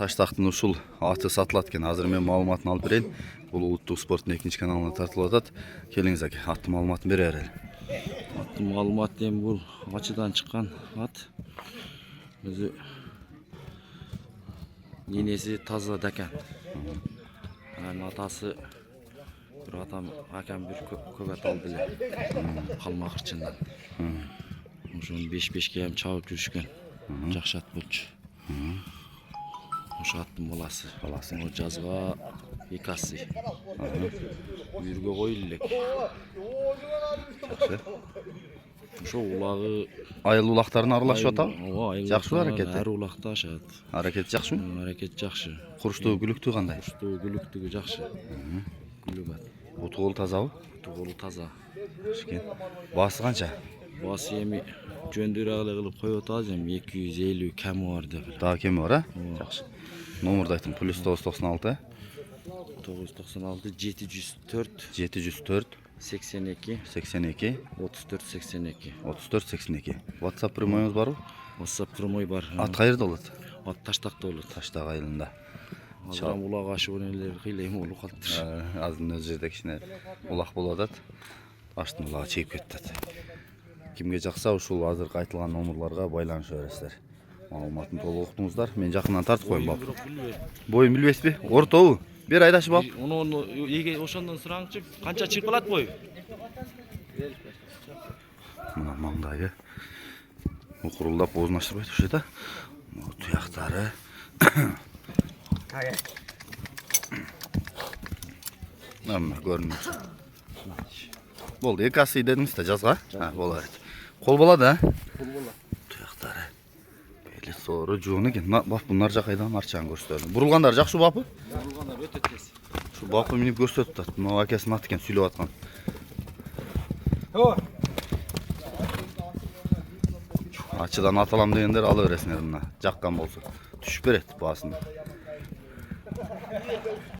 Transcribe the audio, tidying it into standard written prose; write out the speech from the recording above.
Таштақтың ушул аты сатылат экен. Азыр мен маалыматын алып берейин. Бул улуттук спорттун 2-каналына тартылып атат. Келиңиз аке, аттын маалыматын бере берели. Аттын маалыматы эми бул ачыдан чыккан ат. Өзү енеси таза дакан. Анан атасы бир акам бир көк ат алды эле. Калмакырчындан. Ошону 5-5ке ham чабып жүрүшкөн. Жакшы ат болчу. Ошо аттын баласы. О жазга Пикаси. Үйүргө коюлу элек. Жакшы. Ошо улагы Айыл улактарын аралашып атабы? Ооба, айыл. Жакшы аракети. Ар улакта ашат. Аракети жакшымы? Аракет жакшы. Курчтугу, күлүктүгү кандай? Курчтугу, күлүктүгү жакшы. Күлүк ат. Буту колу тазабы? Буту колу таза. Эшкен. Баасы канча? Баасы эми жөндөрөк эле кылып коюп атабыз, эми 250 кеми бар деп эле. Дагы кеми бар, Жакшы. Номурду айтың, +996 996 704 704 82 82 34 82. 34 82. WhatsApp прямойуңуз барбы? WhatsApp прямой бар. Ат кайерде болот? Ат Таштакта болот. Таштак айылында. Азыр улак ашып эле кыйлайм болуп калыптыр. Азыр өз жерде кичине улак болуп атат. Аштын улагы чегип кетти. Кимге жакса ушул азыркы айтылган номурларга байланыша бересиздер. Маалыматын толук уктуңуздар. Мен жакынан тартып коеюн бап. Боюн билбейсизби? Ортобу? Бер айдашып ал. Ону эге ошондон сураңчы, канча чыгып калат бою? Мына маңдайы укурулдап оозун ачтырбайт ошо да. Туяктары. Мына көрүнүп. Болду, экасы дедиңиз да жазга? Боло берет. Кол болот, Кол болот. Туяктары. Бели соору жуун экен. Бап, булар жакайдан арчаан көрсөтөдү. Бурулгандар жакшы бапы? Бурулгандар өтө тез. Şu bapı minip gösterip da. Bunu akesini atırken sülü atkan. Açıdan atalam deyenler alıveresinler buna. Jakkan bolsa. Düşüp beret bu aslında.